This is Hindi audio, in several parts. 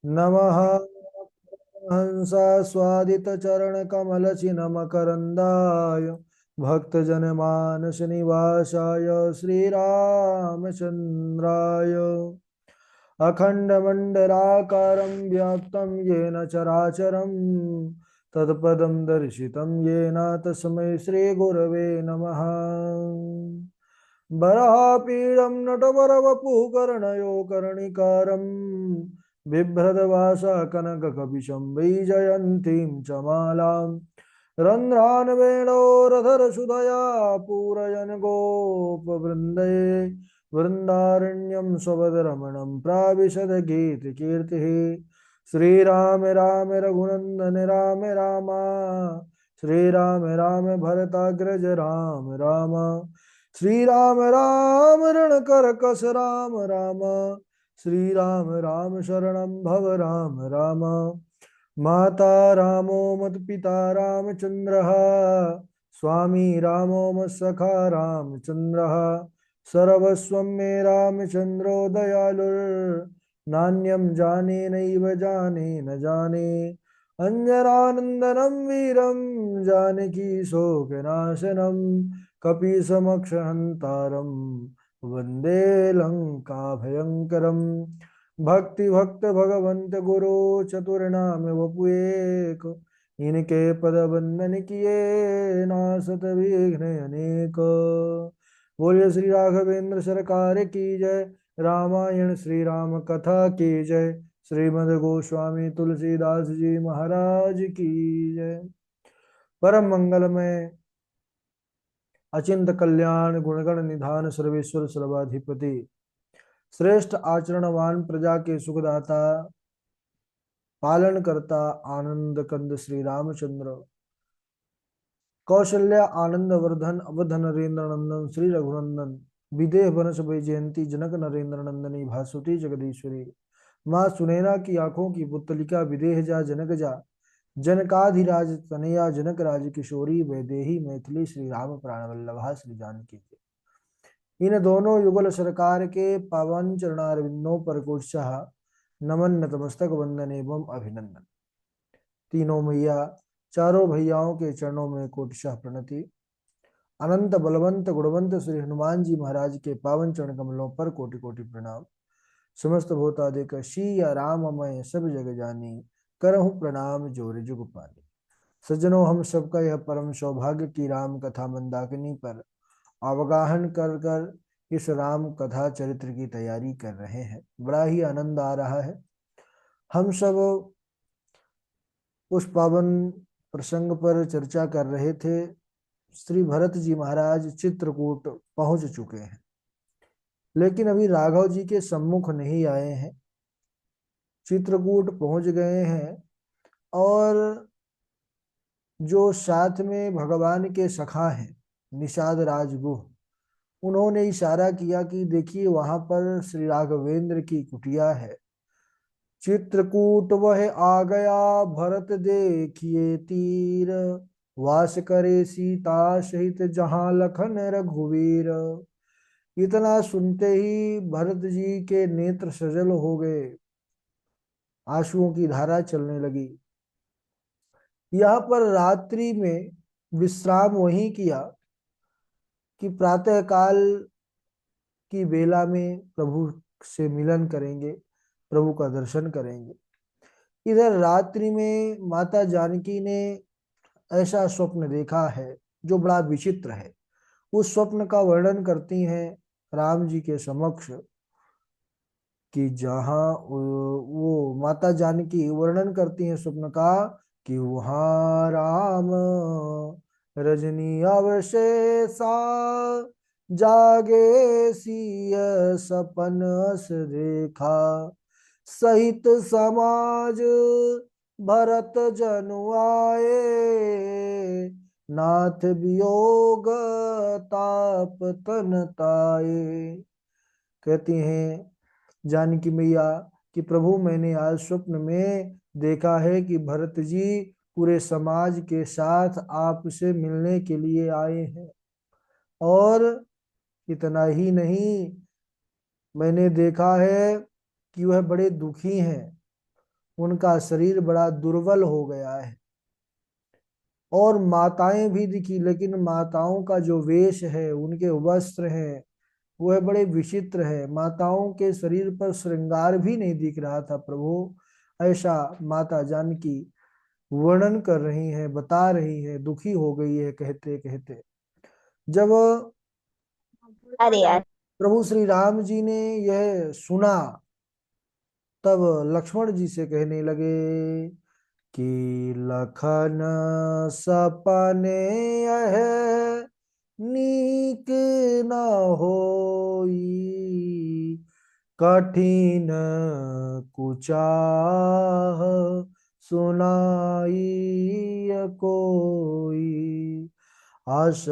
नमः हंसा स्वादित चरण कमल चिन्मकरंदाय भक्तजनमानस निवासाय श्रीरामचंद्राय अखण्डमण्डलाकारं व्याप्तं येन चराचरं तत्पदं दर्शितं येन तस्मै श्रीगुरवे नमः। वराहपीडं नटवरवपुः कर्णयो कर्णिकारं बिभ्रदवासा कनककपिशं वैजयन्तीं च मालां रन्ध्रान् वेणोरधरसुधया पूरयन् गोपवृन्दे वृन्दारण्यं स्वपदरमणं प्राविशद गीतकीर्तिः। श्रीराम राम रघुनन्दन राम राम श्रीराम राम भरताग्रज राम राम श्रीराम राम रणकरकस राम राम श्रीराम राम शरणं भव राम राम। माता रामो मत्पिता रामचन्द्रः स्वामी रामो मत्सखा रामचन्द्रः सर्वस्वं मे रामचन्द्रो दयालुर्नान्यं जाने नैव जाने न जाने अञ्जनानन्दनं वीरं जानकी शोकनाशनं कपीसमक्षहन्तारं वन्दे लङ्काभयङ्करम्। भक्ति भक्त भगवंत गुरु चतुर्नाम वपु एक इनके पद बंदन किए नासत विघ्न अनेक। बोलिए श्री राघवेंद्र सरकार की जय। रामायण श्री राम कथा की जय। श्रीमद् गोस्वामी तुलसीदास जी महाराज की जय। परम मंगलमय अचिंत कल्याण गुणगण निधान सर्वेश्वर सर्वाधिपति श्रेष्ठ आचरणवान प्रजा के सुखदाता पालन करता आनंद कंद श्री रामचंद्र कौशल्या आनंद वर्धन अवध नरेंद्र नंदन श्री रघुनंदन विदेह बनस जयंती जनक नरेंद्र नंदनी भासुती जगदीश्वरी माँ सुनैना की आंखों की पुतलिका विदेह जा जनक जा जनकाधिराज तनया जनक राज किशोरी वैदेही मैथिली श्री राम प्राण वल्लभा श्री जानकी। इन दोनों युगल सरकार के पावन चरणारविंदों पर कोटशाह नमन नतमस्तक वंदन एवं अभिनंदन। तीनों मैया चारों भैयाओं के चरणों में कोटशाह प्रणति। अनंत बलवंत गुणवंत श्री हनुमान जी महाराज के पावन चरण कमलों पर कोटि कोटि प्रणाम। समस्त भूतादिक शीय राममय सब जग जानी करहु प्रणाम जोर जुग पानी। सज्जनों, हम सबका यह परम सौभाग्य की राम कथा मंदाकिनी पर अवगाहन कर कर इस राम कथा चरित्र की तैयारी कर रहे हैं। बड़ा ही आनंद आ रहा है। हम सब उस पावन प्रसंग पर चर्चा कर रहे थे। श्री भरत जी महाराज चित्रकूट पहुंच चुके हैं, लेकिन अभी राघव जी के सम्मुख नहीं आए हैं। चित्रकूट पहुंच गए हैं और जो साथ में भगवान के सखा हैं निषाद राजगुह, उन्होंने इशारा किया कि देखिए वहां पर श्री राघवेंद्र की कुटिया है। चित्रकूट वह आ गया भरत देखिए तीर वास करे सीता सहित जहां लखन रघुवीर। इतना सुनते ही भरत जी के नेत्र सजल हो गए, आंसुओं की धारा चलने लगी। यहाँ पर रात्रि में विश्राम वहीं किया कि प्रातः काल की बेला में प्रभु से मिलन करेंगे, प्रभु का दर्शन करेंगे। इधर रात्रि में माता जानकी ने ऐसा स्वप्न देखा है जो बड़ा विचित्र है। उस स्वप्न का वर्णन करती हैं राम जी के समक्ष कि जहाँ वो माता जानकी वर्णन करती हैं स्वप्न का कि वहाँ राम रजनी अवशेषा जागे सिय सपन अस देखा सहित समाज भरत जनु आए नाथ वियोग ताप तन ताए। कहती हैं जानकी मैया कि प्रभु मैंने आज स्वप्न में देखा है कि भरत जी पूरे समाज के साथ आपसे मिलने के लिए आए हैं, और इतना ही नहीं, मैंने देखा है कि वह बड़े दुखी हैं। उनका शरीर बड़ा दुर्बल हो गया है। और माताएं भी दिखी, लेकिन माताओं का जो वेश है, उनके वस्त्र हैं, वह बड़े विचित्र है। माताओं के शरीर पर श्रृंगार भी नहीं दिख रहा था प्रभु। ऐसा माता जानकी वर्णन कर रही है, बता रही है, दुखी हो गई है कहते कहते। जब अरे यार। प्रभु श्री राम जी ने यह सुना, तब लक्ष्मण जी से कहने लगे कि लखन सपने यह नीक न होई, कठिन कुचाह सुनाई कोई, आस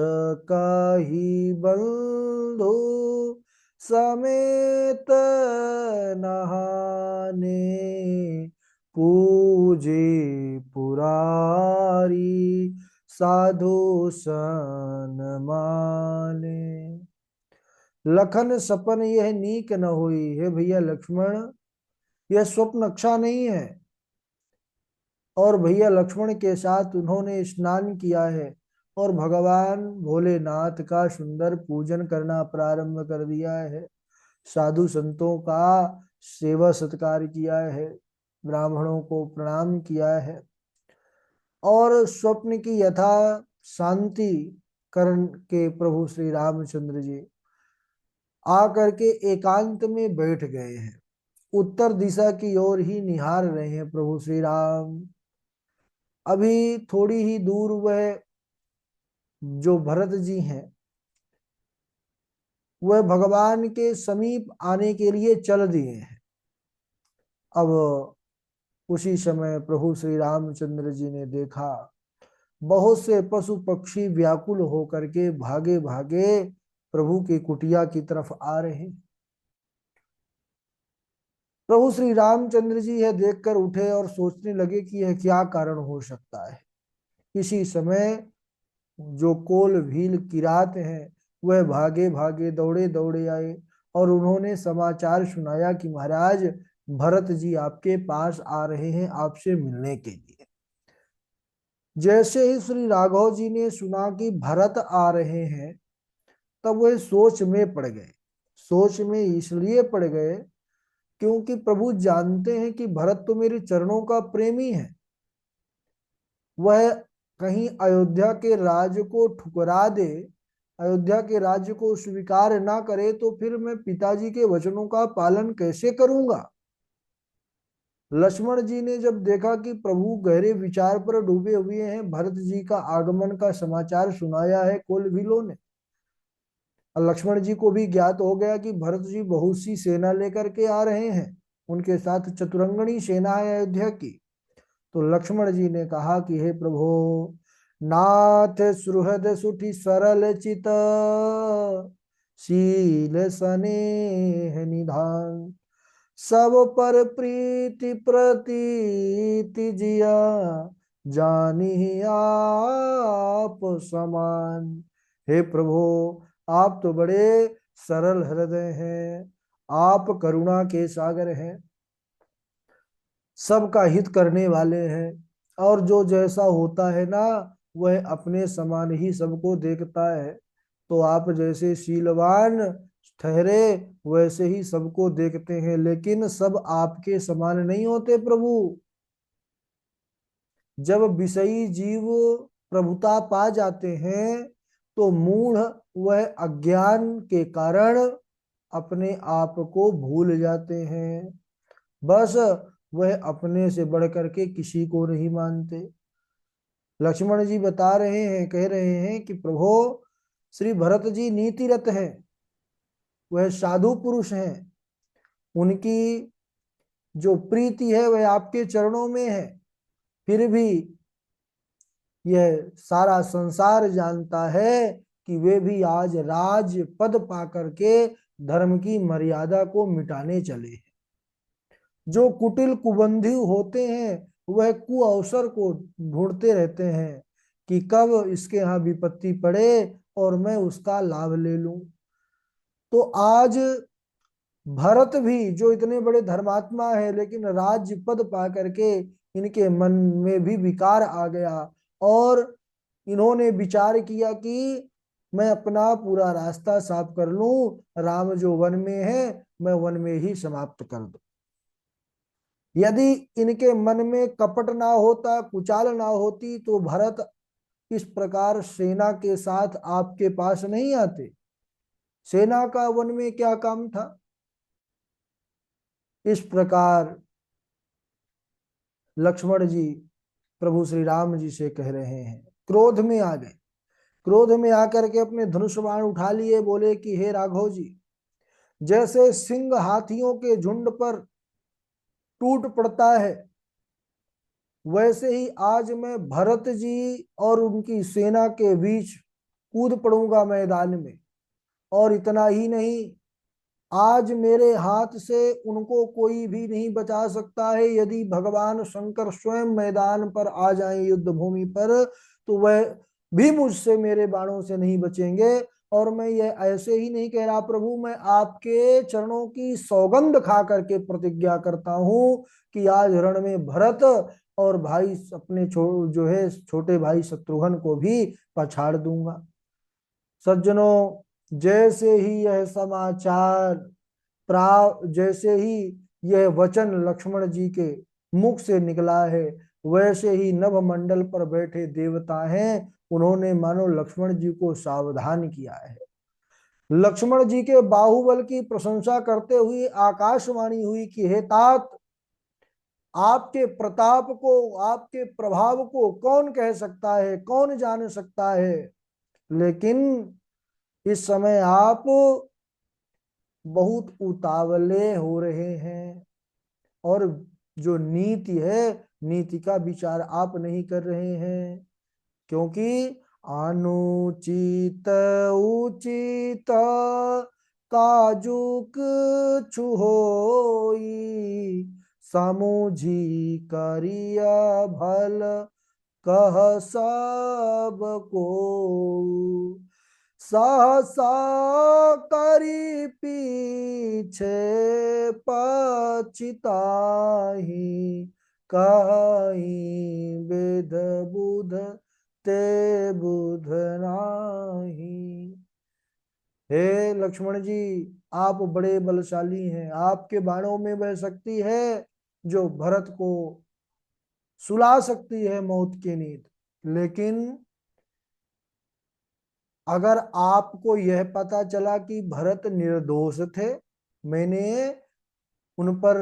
कही बंधु समेत नहाने, पूजे पुरारी साधु सन माने। लखन सपन यह नीक न हुई। हे भैया लक्ष्मण, यह स्वप्न अच्छा नहीं है। और भैया लक्ष्मण के साथ उन्होंने स्नान किया है और भगवान भोलेनाथ का सुंदर पूजन करना प्रारंभ कर दिया है। साधु संतों का सेवा सत्कार किया है, ब्राह्मणों को प्रणाम किया है, और स्वप्न की यथा शांति करण के प्रभु श्री रामचंद्र जी आकर के एकांत में बैठ गए हैं। उत्तर दिशा की ओर ही निहार रहे हैं प्रभु श्री राम। अभी थोड़ी ही दूर वह जो भरत जी हैं, वह भगवान के समीप आने के लिए चल दिए हैं। अब उसी समय प्रभु श्री रामचंद्र जी ने देखा, बहुत से पशु पक्षी व्याकुल होकर के भागे भागे प्रभु की कुटिया की तरफ आ रहे हैं। प्रभु श्री रामचंद्र जी यह देखकर उठे और सोचने लगे कि यह क्या कारण हो सकता है। इसी समय जो कोल भील किरात हैं, वह भागे भागे दौड़े दौड़े आए और उन्होंने समाचार सुनाया कि महाराज भरत जी आपके पास आ रहे हैं आपसे मिलने के लिए। जैसे ही श्री राघव जी ने सुना कि भरत आ रहे हैं, तब वह सोच में पड़ गए। सोच में इसलिए पड़ गए क्योंकि प्रभु जानते हैं कि भरत तो मेरे चरणों का प्रेमी है। वह कहीं अयोध्या के राज्य को ठुकरा दे, अयोध्या के राज्य को स्वीकार ना करे, तो फिर मैं पिताजी के वचनों का पालन कैसे करूंगा। लक्ष्मण जी ने जब देखा कि प्रभु गहरे विचार पर डूबे हुए हैं, भरत जी का आगमन का समाचार सुनाया है कोलभीलों ने, और लक्ष्मण जी को भी ज्ञात हो गया कि भरत जी बहुत सी सेना लेकर के आ रहे हैं, उनके साथ चतुरंगनी सेना है अयोध्या की। तो लक्ष्मण जी ने कहा कि हे प्रभु, नाथ सुहृद सुठी सरल चित, शील स्नेह निधान, सब पर प्रीति प्रतीति जिया, जानी आप समान। हे प्रभु, आप तो बड़े सरल हृदय हैं, आप करुणा के सागर हैं, सबका हित करने वाले हैं, और जो जैसा होता है ना, वह अपने समान ही सबको देखता है। तो आप जैसे शीलवान ठहरे, वैसे ही सबको देखते हैं, लेकिन सब आपके समान नहीं होते प्रभु। जब विषयी जीव प्रभुता पा जाते हैं, तो मूढ़ वह अज्ञान के कारण अपने आप को भूल जाते हैं। बस वह अपने से बढ़ करके किसी को नहीं मानते। लक्ष्मण जी बता रहे हैं, कह रहे हैं कि प्रभु श्री भरत जी नीतिरत हैं, वह साधु पुरुष हैं, उनकी जो प्रीति है वह आपके चरणों में है। फिर भी यह सारा संसार जानता है कि वे भी आज राज पद पा करके धर्म की मर्यादा को मिटाने चले हैं। जो कुटिल कुबंधी होते हैं, वह कुअवसर को ढूंढते रहते हैं कि कब इसके यहाँ विपत्ति पड़े और मैं उसका लाभ ले लूं। तो आज भरत भी जो इतने बड़े धर्मात्मा है, लेकिन राज्य पद पा करके इनके मन में भी विकार आ गया और इन्होंने विचार किया कि मैं अपना पूरा रास्ता साफ कर लूं, राम जो वन में है मैं वन में ही समाप्त कर दूं। यदि इनके मन में कपट ना होता, कुचाल ना होती, तो भरत इस प्रकार सेना के साथ आपके पास नहीं आते। सेना का वन में क्या काम था। इस प्रकार लक्ष्मण जी प्रभु श्री राम जी से कह रहे हैं, क्रोध में आ गए। क्रोध में आकर के अपने धनुष बाण उठा लिए, बोले कि हे राघव जी, जैसे सिंह हाथियों के झुंड पर टूट पड़ता है, वैसे ही आज मैं भरत जी और उनकी सेना के बीच कूद पड़ूंगा मैदान में। और इतना ही नहीं, आज मेरे हाथ से उनको कोई भी नहीं बचा सकता है। यदि भगवान शंकर स्वयं मैदान पर आ जाएं युद्ध भूमि पर, तो वह भी मुझसे मेरे बाणों से नहीं बचेंगे। और मैं ये ऐसे ही नहीं कह रहा प्रभु, मैं आपके चरणों की सौगंध खा करके प्रतिज्ञा करता हूं कि आज रण में भरत और भाई अपने जो है छोटे भाई शत्रुघ्न को भी पछाड़ दूंगा। सज्जनों, जैसे ही यह समाचार जैसे ही यह वचन लक्ष्मण जी के मुख से निकला है, वैसे ही नभ मंडल पर बैठे देवता हैं, उन्होंने मानो लक्ष्मण जी को सावधान किया है। लक्ष्मण जी के बाहुबल की प्रशंसा करते हुए आकाशवाणी हुई कि हे तात, आपके प्रताप को, आपके प्रभाव को कौन कह सकता है, कौन जान सकता है। लेकिन इस समय आप बहुत उतावले हो रहे हैं और जो नीति है, नीति का विचार आप नहीं कर रहे हैं। क्योंकि अनुचित उचित काजुक छुहोई, समुझी करिया भल कह सब को। सहसा करी पीछे पछिताहि, कहीं विध बुध ते बुध नाही। हे लक्ष्मण जी, आप बड़े बलशाली हैं, आपके बाणों में वह शक्ति है जो भरत को सुला सकती है मौत की नींद। लेकिन अगर आपको यह पता चला कि भरत निर्दोष थे, मैंने उन पर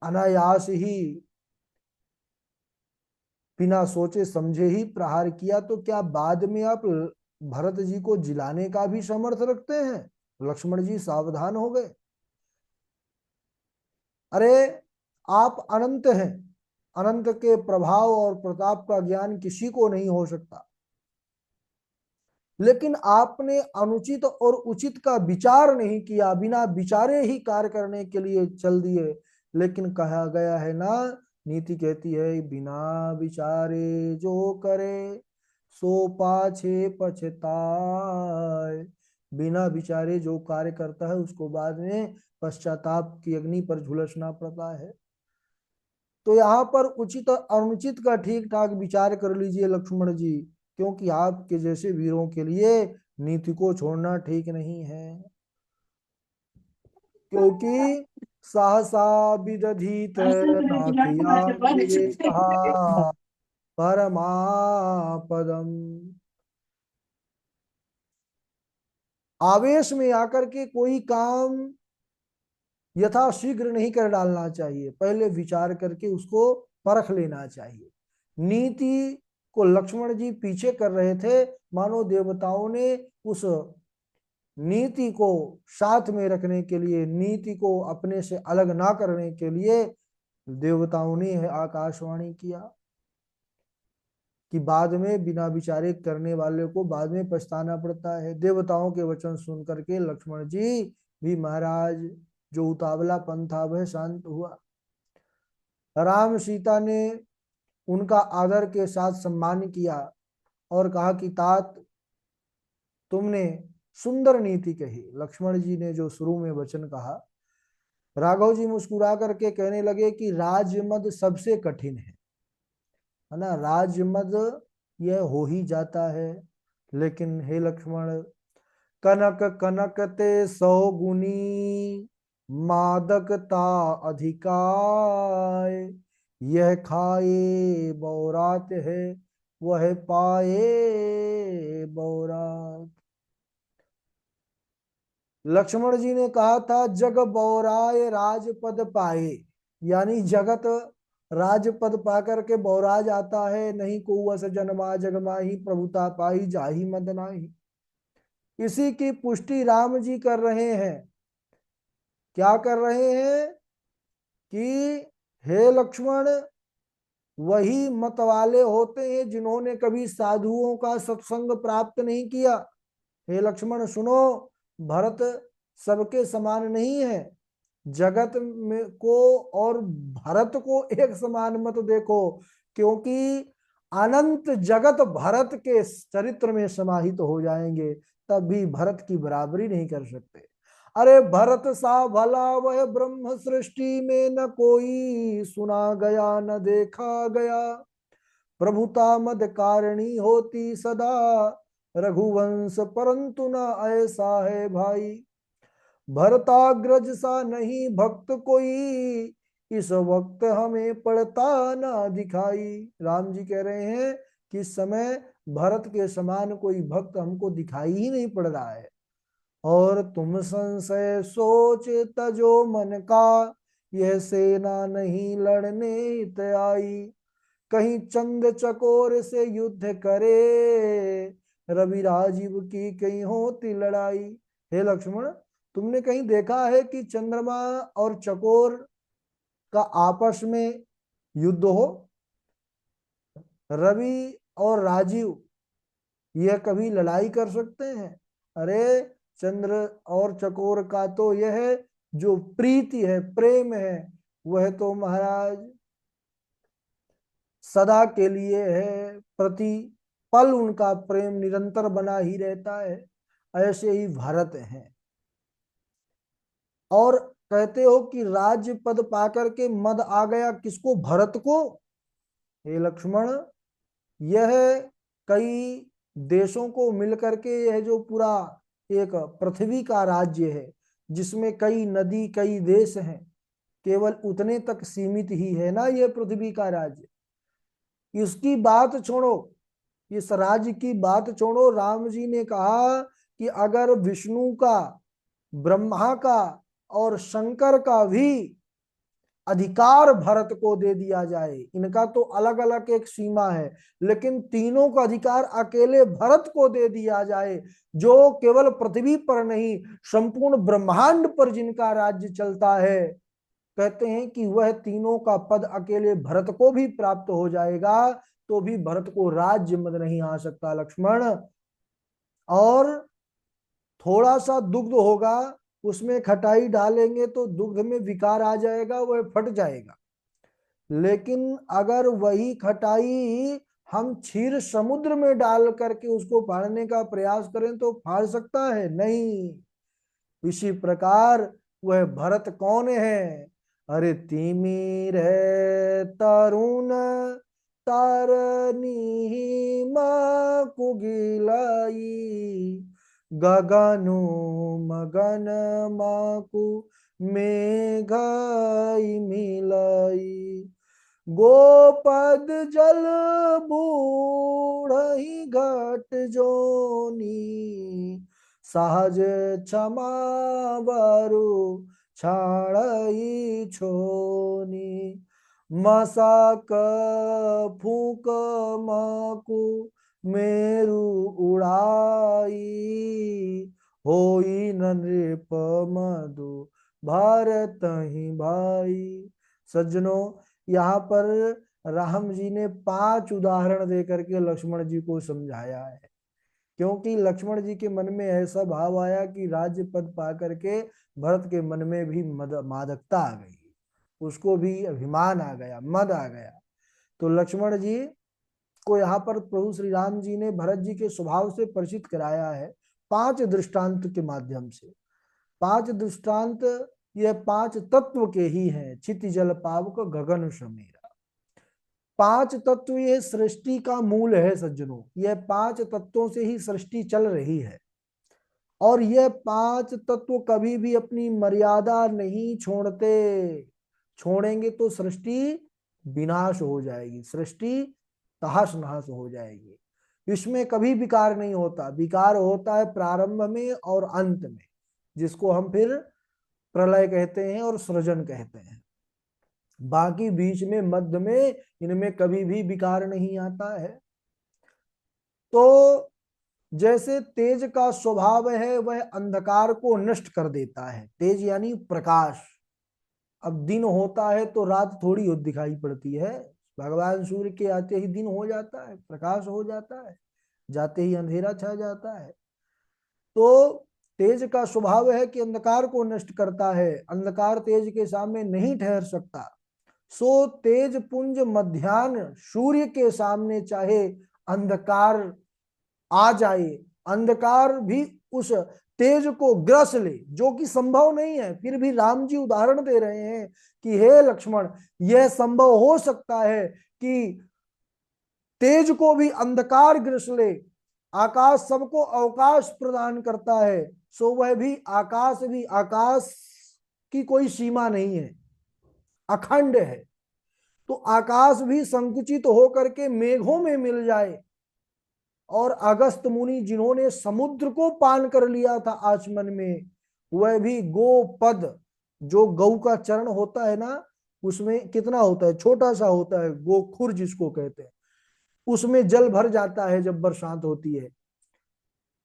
अनायास ही बिना सोचे समझे ही प्रहार किया, तो क्या बाद में आप भरत जी को जिलाने का भी समर्थ रखते हैं। लक्ष्मण जी सावधान हो गए। अरे, आप अनंत हैं, अनंत के प्रभाव और प्रताप का ज्ञान किसी को नहीं हो सकता। लेकिन आपने अनुचित और उचित का विचार नहीं किया, बिना विचारे ही कार्य करने के लिए चल दिए। लेकिन कहा गया है ना, नीति कहती है बिना विचारे जो करे सो पाछे पछताए। बिना विचारे जो कार्य करता है उसको बाद में पश्चाताप की अग्नि पर झुलसना पड़ता है। तो यहाँ पर उचित और अनुचित का ठीक ठाक विचार कर लीजिए लक्ष्मण जी, क्योंकि आपके जैसे वीरों के लिए नीति को छोड़ना ठीक नहीं है। क्योंकि सहसा विदधीत नाथिया विवेक परमापदम। आवेश में आकर के कोई काम यथा शीघ्र नहीं कर डालना चाहिए, पहले विचार करके उसको परख लेना चाहिए। नीति को लक्ष्मण जी पीछे कर रहे थे, मानो देवताओं ने उस नीति को साथ में रखने के लिए, नीति को अपने से अलग ना करने के लिए देवताओं ने आकाशवाणी किया कि बाद में बिना विचारे करने वाले को बाद में पछताना पड़ता है। देवताओं के वचन सुन करके लक्ष्मण जी भी महाराज जो उतावलापन था वह शांत हुआ। राम सीता ने उनका आदर के साथ सम्मान किया और कहा कि तात, तुमने सुंदर नीति कही। लक्ष्मण जी ने जो शुरू में वचन कहा, राघव जी मुस्कुरा करके कहने लगे कि राजमद सबसे कठिन है ना। राजमद यह हो ही जाता है, लेकिन हे लक्ष्मण, कनक कनक ते 100 गुनी मादकता अधिकाय, यह खाए बौरात है वह पाए बौरात। लक्ष्मण जी ने कहा था जग बौराए राजपद पाए, यानी जगत राजपद पाकर के बौरा जाता है। नहीं को अस जन्मा जग माही, प्रभुता पाई जाहि मद नाही। इसी की पुष्टि राम जी कर रहे हैं। क्या कर रहे हैं कि हे लक्ष्मण, वही मत वाले होते हैं जिन्होंने कभी साधुओं का सत्संग प्राप्त नहीं किया। हे लक्ष्मण सुनो, भरत सबके समान नहीं है। जगत में को और भरत को एक समान मत देखो, क्योंकि अनंत जगत भरत के चरित्र में समाहित हो जाएंगे, तब भी भरत की बराबरी नहीं कर सकते। अरे भरत सा भला वह ब्रह्म सृष्टि में न कोई, सुना गया न देखा गया। प्रभुता मद कारणी होती सदा, रघुवंश परंतु न ऐसा है भाई। भरताग्रज सा नहीं भक्त कोई, इस वक्त हमें पड़ता ना दिखाई। राम जी कह रहे हैं कि इस समय भरत के समान कोई भक्त हमको दिखाई ही नहीं पड़ रहा है। और तुम संशय सोच तजो मन का, यह सेना नहीं लड़ने हित आई। कहीं चंद चकोर से युद्ध करे, रवि राजीव की कहीं होती लड़ाई। हे लक्ष्मण, तुमने कहीं देखा है कि चंद्रमा और चकोर का आपस में युद्ध हो? रवि और राजीव यह कभी लड़ाई कर सकते हैं? अरे चंद्र और चकोर का तो यह जो प्रीति है, प्रेम है, वह तो महाराज सदा के लिए है। प्रति पल उनका प्रेम निरंतर बना ही रहता है। ऐसे ही भरत हैं। और कहते हो कि राज्य पद पाकर के मद आ गया किसको? भरत को। हे लक्ष्मण, यह कई देशों को मिलकर के यह जो पूरा एक पृथ्वी का राज्य है, जिसमें कई नदी कई देश हैं, केवल उतने तक सीमित ही है ना ये पृथ्वी का राज्य। इसकी बात छोड़ो, इस राज्य की बात छोड़ो। राम जी ने कहा कि अगर विष्णु का, ब्रह्मा का और शंकर का भी अधिकार भरत को दे दिया जाए, इनका तो अलग अलग एक सीमा है, लेकिन तीनों का अधिकार अकेले भरत को दे दिया जाए, जो केवल पृथ्वी पर नहीं संपूर्ण ब्रह्मांड पर जिनका राज्य चलता है, कहते हैं कि वह तीनों का पद अकेले भरत को भी प्राप्त हो जाएगा, तो भी भरत को राज्य मद नहीं आ सकता लक्ष्मण। और थोड़ा सा दुग्ध होगा, उसमें खटाई डालेंगे तो दुग्ध में विकार आ जाएगा, वह फट जाएगा। लेकिन अगर वही खटाई हम क्षीर समुद्र में डाल करके उसको फाड़ने का प्रयास करें तो फाड़ सकता है? नहीं। इसी प्रकार वह भरत कौन है? अरे तिमिर है तरुण तारनी माँ कुगिलाई, गगनु मगन माकु मेघाई मिलाई। गोपद जल बूढ़ी घट जोनी, सहज क्षमा बरु छाड़ई छोनी। मसाक फूक माकु मेरु उड़ाई, होई न नृप मधु भारत ही भाई। सज्जनों, यहाँ पर राम जी ने 5 उदाहरण देकर के लक्ष्मण जी को समझाया है, क्योंकि लक्ष्मण जी के मन में ऐसा भाव आया कि राज्य पद पा करके भरत के मन में भी मादकता आ गई, उसको भी अभिमान आ गया, मद आ गया। तो लक्ष्मण जी को यहाँ पर प्रभु श्री राम जी ने भरत जी के स्वभाव से परिचित कराया है। 5 दृष्टांत के माध्यम से। 5 दृष्टांत यह 5 तत्व के ही हैं। चित जल पावक गगन समीरा। 5 तत्व ये सृष्टि का मूल है सज्जनों। यह 5 तत्वों से ही सृष्टि चल रही है और यह 5 तत्व कभी भी अपनी मर्यादा नहीं छोड़ते। छोड़ेंगे तो सृष्टि विनाश हो जाएगी, सृष्टि तहस नहस हो जाएगी। इसमें कभी विकार नहीं होता। विकार होता है प्रारंभ में और अंत में, जिसको हम फिर प्रलय कहते हैं और सृजन कहते हैं। बाकी बीच में मध्य में इनमें कभी भी विकार नहीं आता है। तो जैसे तेज का स्वभाव है वह अंधकार को नष्ट कर देता है। तेज यानी प्रकाश। अब दिन होता है तो रात थोड़ी दिखाई पड़ती है। भगवान सूर्य के आते ही दिन हो जाता है, प्रकाश हो जाता है, जाते ही अंधेरा छा जाता है। तो तेज का स्वभाव है कि अंधकार को नष्ट करता है। अंधकार तेज के सामने नहीं ठहर सकता। सो तेज पुंज मध्याह्न सूर्य के सामने चाहे अंधकार आ जाए, अंधकार भी उस तेज को ग्रस ले, जो कि संभव नहीं है। फिर भी राम जी उदाहरण दे रहे हैं कि हे लक्ष्मण, यह संभव हो सकता है कि तेज को भी अंधकार ग्रस ले। आकाश सबको अवकाश प्रदान करता है, सो वह भी आकाश की कोई सीमा नहीं है, अखंड है। तो आकाश भी संकुचित होकर के मेघों में मिल जाए। और अगस्त मुनि जिन्होंने समुद्र को पान कर लिया था आचमन में, वह भी गोपद, जो गौ का चरण होता है ना, उसमें कितना होता है, छोटा सा होता है, गोखुर जिसको कहते हैं, उसमें जल भर जाता है जब बरसात होती है।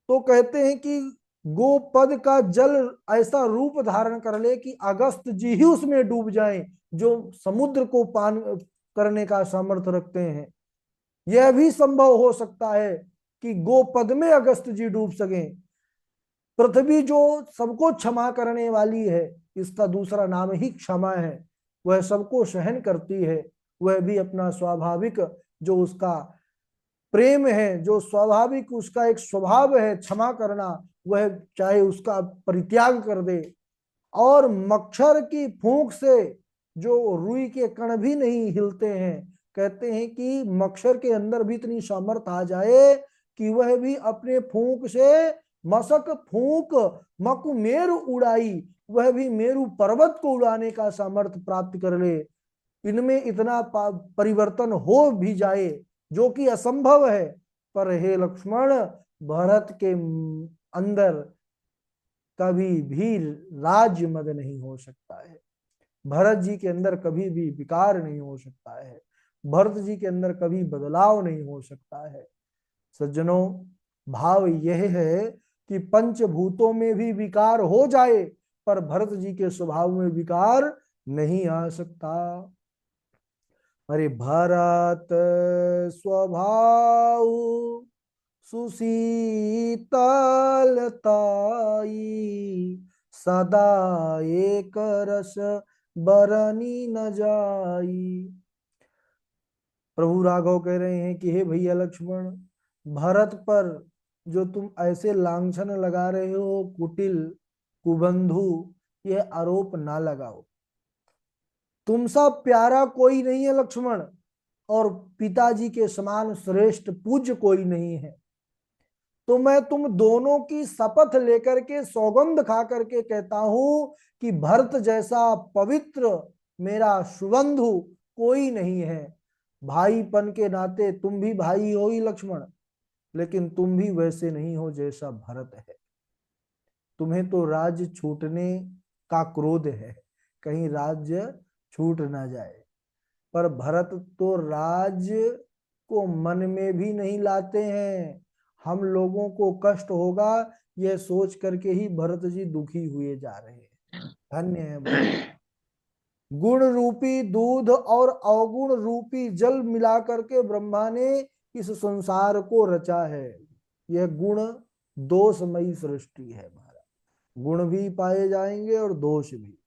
तो कहते हैं कि गोपद का जल ऐसा रूप धारण कर ले कि अगस्त जी ही उसमें डूब जाएं, जो समुद्र को पान करने का सामर्थ्य रखते हैं। यह भी संभव हो सकता है कि गोपद में अगस्त जी डूब सके। पृथ्वी जो सबको क्षमा करने वाली है, इसका दूसरा नाम ही क्षमा है, वह सबको सहन करती है। वह भी अपना स्वाभाविक जो उसका प्रेम है, जो स्वाभाविक उसका एक स्वभाव है क्षमा करना, वह चाहे उसका परित्याग कर दे। और मच्छर की फूंक से जो रुई के कण भी नहीं हिलते हैं, कहते हैं कि मच्छर के अंदर भी इतनी सामर्थ्य आ जाए कि वह भी अपने फूंक से मशक फूंक मकु मेरु उड़ाई, वह भी मेरु पर्वत को उड़ाने का सामर्थ्य प्राप्त कर ले। इनमें इतना परिवर्तन हो भी जाए जो कि असंभव है, पर हे लक्ष्मण, भरत के अंदर कभी भी राज्य मद नहीं हो सकता है। भरत जी के अंदर कभी भी विकार नहीं हो सकता है। भरत जी के अंदर कभी बदलाव नहीं हो सकता है। सज्जनों, भाव यह है कि पंचभूतों में भी विकार हो जाए, पर भरत जी के स्वभाव में विकार नहीं आ सकता। अरे भरत स्वभाव सुशीतलताई, सदा एक रस बरनी न जाई। प्रभु राघव कह रहे हैं कि हे भैया लक्ष्मण, भरत पर जो तुम ऐसे लांछन लगा रहे हो, कुटिल कुबंधु, यह आरोप ना लगाओ। तुमसा प्यारा कोई नहीं है लक्ष्मण, और पिताजी के समान श्रेष्ठ पूज्य कोई नहीं है। तो मैं तुम दोनों की शपथ लेकर के, सौगंध खा करके कहता हूं कि भरत जैसा पवित्र मेरा सुबंधु कोई नहीं है। भाईपन के नाते तुम भी भाई हो ही लक्ष्मण, लेकिन तुम भी वैसे नहीं हो जैसा भरत है। तुम्हें तो राज्य छूटने का क्रोध है, कहीं राज्य छूट ना जाए। पर भरत तो राज्य को मन में भी नहीं लाते हैं। हम लोगों को कष्ट होगा यह सोच करके ही भरत जी दुखी हुए जा रहे हैं। धन्य है भरत। गुण रूपी दूध और अवगुण रूपी जल मिला करके ब्रह्मा ने इस संसार को रचा है। यह गुण दोषमयी सृष्टि है महाराज। गुण भी पाए जाएंगे और दोष भी।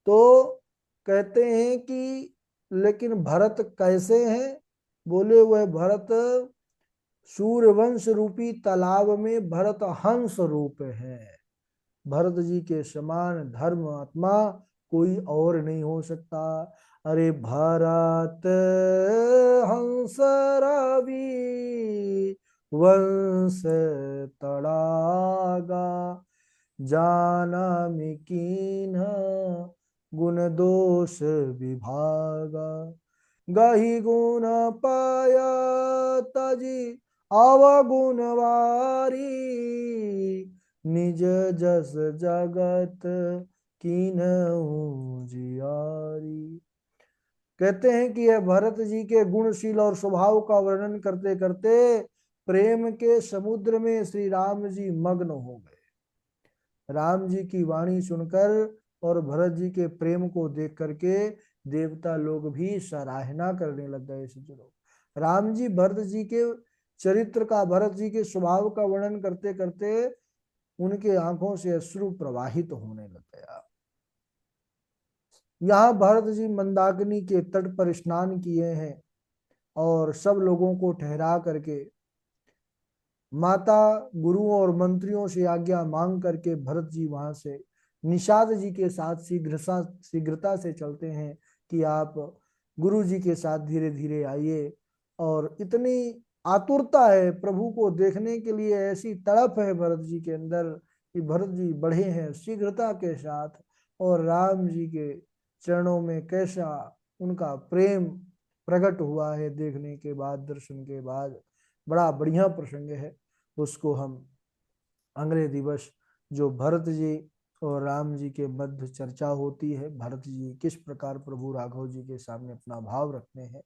तो कहते हैं कि लेकिन भरत कैसे हैं? बोले वह भरत सूर्यवंश रूपी तालाब में भरत हंस रूप है। भरत जी के समान धर्म आत्मा कोई और नहीं हो सकता। अरे भरत हंस रवि वंश तड़ागा, जाना कीन गुण दोष विभागा, गही गुण पाया तजी अवगुण वारी, निज जस जगत कीन्हु जियारी। कहते हैं कि यह भरत जी के गुणशील और स्वभाव का वर्णन करते करते प्रेम के समुद्र में श्री राम जी मग्न हो गए। राम जी की वाणी सुनकर और भरत जी के प्रेम को देख करके देवता लोग भी सराहना करने लग गए। राम जी भरत जी के चरित्र का, भरत जी के स्वभाव का वर्णन करते करते उनके आंखों से अश्रु प्रवाहित होने लग गया। यहाँ भरत जी मंदाकिनी के तट पर स्नान किए हैं और सब लोगों को ठहरा करके माता, गुरुओं और मंत्रियों से आज्ञा मांग करके भरत जी वहां से निषाद जी के साथ शीघ्रता से चलते हैं कि आप गुरु जी के साथ धीरे धीरे आइए। और इतनी आतुरता है प्रभु को देखने के लिए, ऐसी तड़प है भरत जी के अंदर कि भरत जी बढ़े हैं शीघ्रता के साथ। और राम जी के चरणों में कैसा उनका प्रेम प्रकट हुआ है देखने के बाद, दर्शन के बाद। बड़ा बढ़िया प्रसंग है। उसको हम अगले दिवस, जो भरत जी और राम जी के मध्य चर्चा होती है, भरत जी किस प्रकार प्रभु राघव जी के सामने अपना भाव रखते हैं,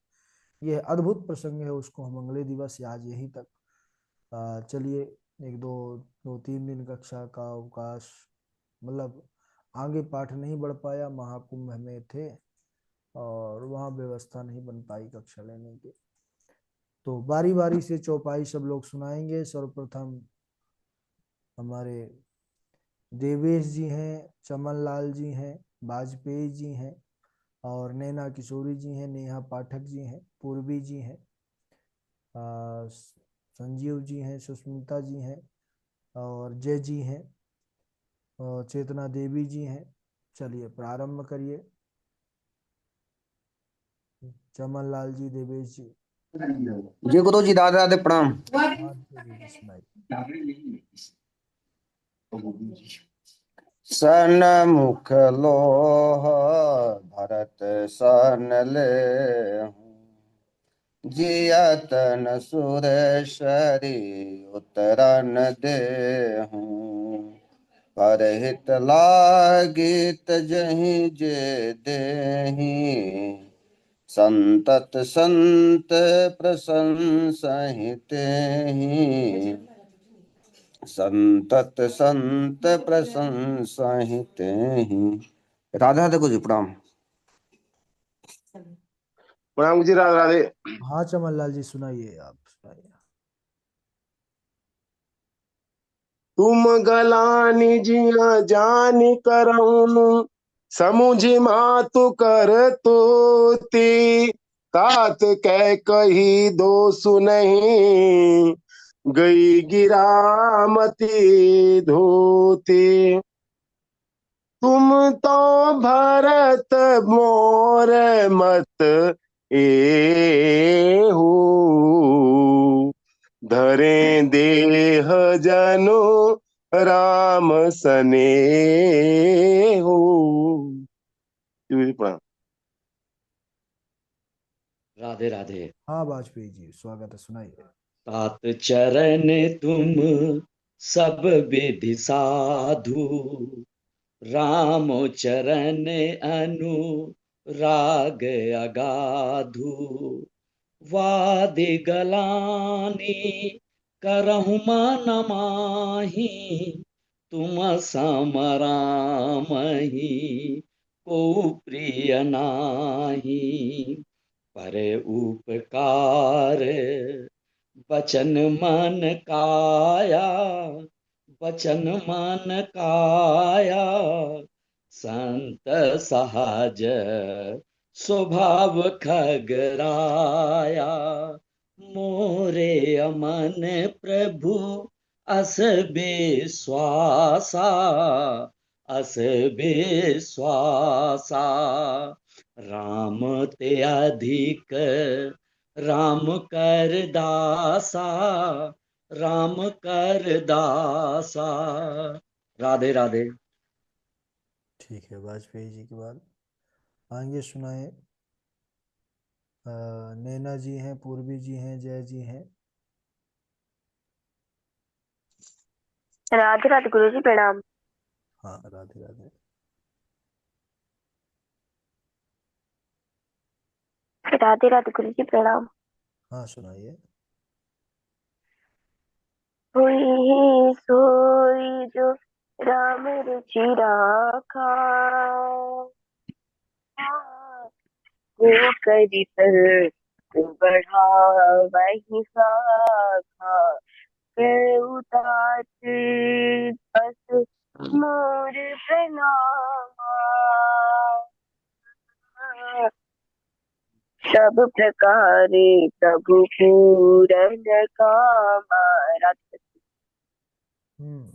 यह अद्भुत प्रसंग है। उसको हम अगले दिवस या आज यहीं तक चलिए। एक दो दो तीन दिन कक्षा का अवकाश, मतलब आगे पाठ नहीं बढ़ पाया, महाकुंभ में थे और वहाँ व्यवस्था नहीं बन पाई कक्षा लेने की। तो बारी बारी से चौपाई सब लोग सुनाएंगे। सर्वप्रथम हमारे देवेश जी हैं, चमन लाल जी हैं, वाजपेयी जी हैं और नैना किशोरी जी हैं, नेहा पाठक जी हैं, पूर्वी जी हैं, संजीव जी हैं, सुष्मिता जी हैं और जय जी हैं और चेतना देवी जी हैं। चलिए प्रारंभ करिए। चमन लाल जी, देवेश जी। जी गुरु जी, राधे राधे, प्रणाम। हाँ जी सुनाइए। सनमुख लोह भरत सन ले, जियतन सुरेश्वरी उतरन दे। परहित लागित जहीं जे देही, संतत संत प्रशंसहित ही, संतत संत प्रशंसहित ही। राधा राधे गुरु जी, प्रणाम। प्रणाम जी, राधे राधे। हाँ चमन लाल जी सुनाइए, आप सुनाइए। तुम गलानी जिया जानी करऊनु, समुझी मातु कर तोती, तात कह कही दो सुनही, गई गिरामती धोती। तुम तो भरत मोर मत ए हो, धरे देह जनो राम सने हो। राधे राधे। हाँ वाजपेयी जी स्वागत है, सुनाइए। तात चरण तुम सब विधि साधु, राम चरण अनुराग अगाधु, वादि गलानी करहु मन माही, तुम समरामहि को प्रिय नाही। पर उपकार बचन मन काया, बचन मन काया, संत सहज स्वभाव खगराया। मोरे अमन प्रभु अस बेश्वासा, अस बेश्वासा। राम ते अधिक राम कर दासा, राम कर दासा। राधे राधे। ठीक है, वाजपेयी जी के बाद आगे सुनाए। नैना जी हैं, पूर्वी जी हैं, जय जी हैं। राधे राधे गुरु जी, प्रणाम। हाँ, राधे राधे। राधे राधे गुरु जी, प्रणाम। हाँ, सुनाइए। हुई ही सोई जो राम रुचि राखा, वो करी पर बढ़ा वही साखा, के उतार बस मोर प्रणामा, सब प्रकारे प्रभु पूरन कामा।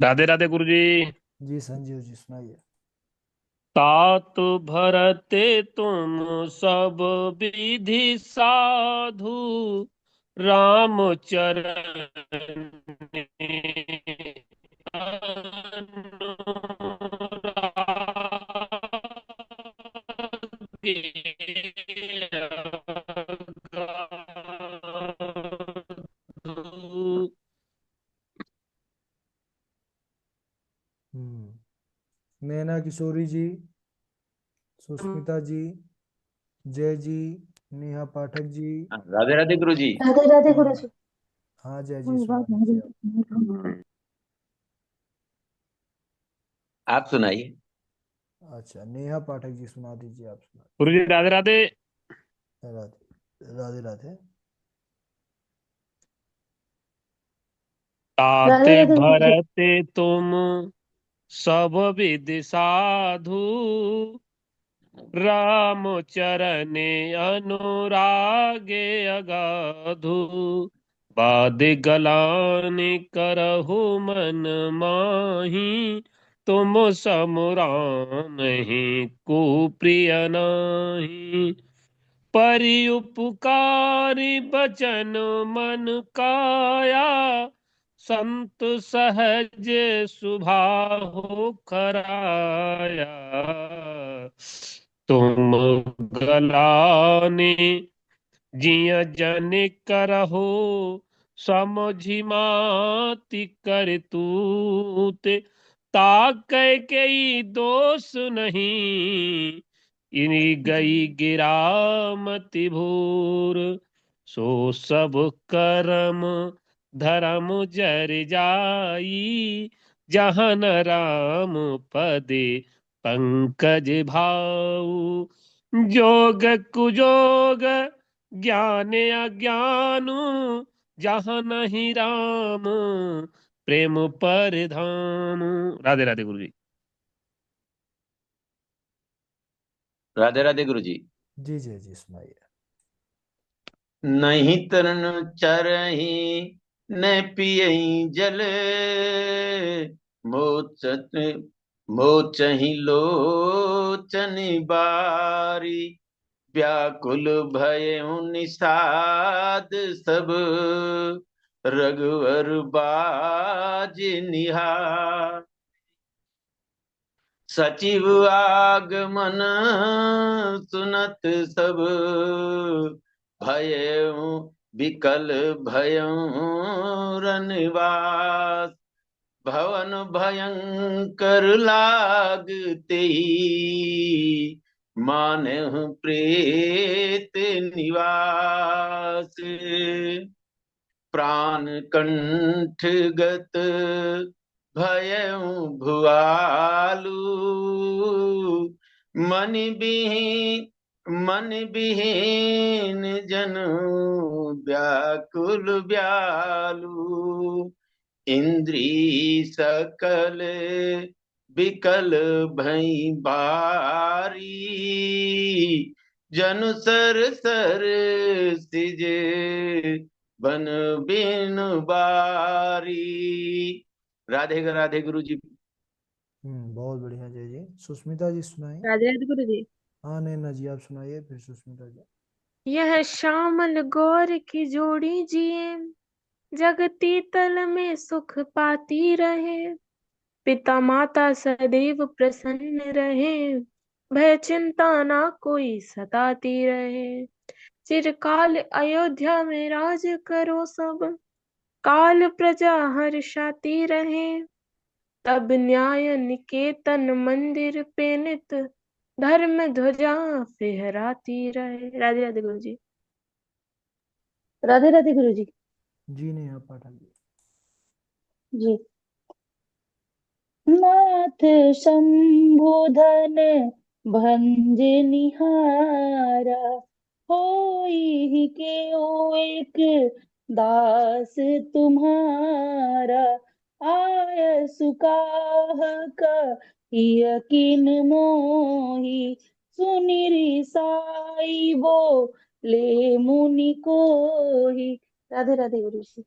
राधे राधे गुरु जी। जी संजीव जी, सुनाइए। तात भरते तुम सब विधि साधु, राम चरण अनुरागे। नैना किशोरी जी, सुष्मिता जी, जय जी, नेहा पाठक जी। राधे राधे गुरु जी। राधे राधे गुरु जी। हाँ जय जी, सुना दीजिए आप। आप सुनाइए। अच्छा, नेहा पाठक जी सुना दीजिए, आप सुना गुरु जी राधे राधे। राधे राधे राधे। ताते राधे राधे गुरु जी। भरते तुम सब विधि साधु, राम चरणे अनुरागे अगाधु। बाद गलानि करहु मन माही, तुम समुराम नहीं कुप्रिय नाही। परि उपकारी बचन मन काया, संत सहज सुभाहु कराया। तुम गलानी जिय जन करहो, समझि माति कर तूते। ताकै के दोष नहीं, इनी गई गिरामति भूर। सो सब करम धर्म जर जाई, जहन राम पदे पंकज भाऊ। जोग कुजोग ज्ञान अज्ञानु, जहाँ नहीं राम प्रेम पर धाम। राधे राधे गुरु जी। राधे राधे गुरु जी। जी जय जी, सुनाइए। नहीं तरन चरही न पियई जल, मोचत मोचही लोचन बारी। व्याकुल भय निषाद सब, रघुवर बाज निहार। सचिव आगमन सुनत सब, भयउ विकल भयउ रनवास। भवन भयंकर लागते, मानहु प्रेत निवास। प्राण कंठ गत भयउ भुआलु, मन विहीन जनु व्याकुल व्यालु। इंद्री सकल विकल भई बारी, जनु सर सर सिजे बन बिन बारी। राधे गुरु जी। बहुत बढ़िया जय जी। सुष्मिता जी सुनाइए। राधे राधे गुरु जी। हाँ नैना जी आप सुनाइए फिर सुष्मिता जी। यह श्यामल गौर की जोड़ी जिए, जगती तल में सुख पाती रहे। पिता माता सदैव प्रसन्न रहे, भय चिंता ना कोई सताती रहे। चिरकाल अयोध्या में राज करो सब, काल प्रजा हर्षाती रहे। तब न्याय निकेतन मंदिर पे नित, धर्म ध्वजा फहराती रहे। राधे राधे गुरु जी। राधे राधे गुरु जी। जी नहीं आप पाठक जी। जी। नाथ शंभुधन भंज निहारा, होई के ओ एक दास तुम्हारा। आय सुकाह यकीन मोही, सुनिरि साई बो ले मुनि कोही। राधे राधे गुरु जी।